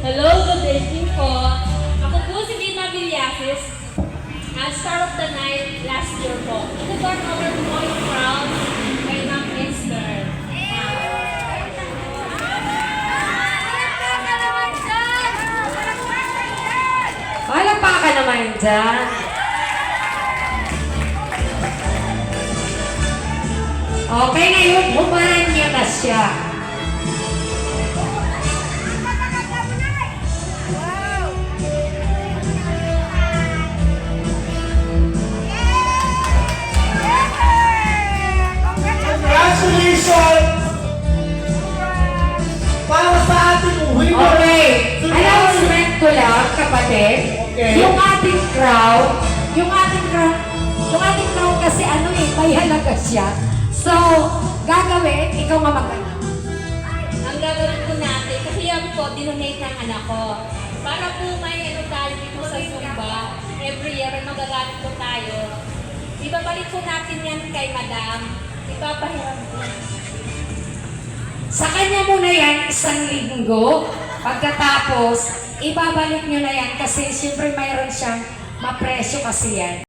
Hello, good evening po. Ako po si Dina Villasis, Star of the Night last year po. Ito po ang our boy crown kay Ma'am Esther. Palakpakan naman dyan. Okay, ngayon, bumahan niya na siya. Congratulations! Para sa ating winner! Okay, announcement ko lang, kapatid. Okay. Yung ating crown kasi may halaga siya. So, gagawin, ikaw nga Ang gagawin po natin, kasi yan po, dinonate ng anak ko. Para po may tayo dito sa Zumba, every year ay magagamit po tayo. Ibabalik po natin yan kay Madam. Ipapahiram po. Sa kanya muna yan, 1 linggo. Pagkatapos, ibabalik nyo na yan kasi siyempre mayroon siyang mapresyo kasi yan.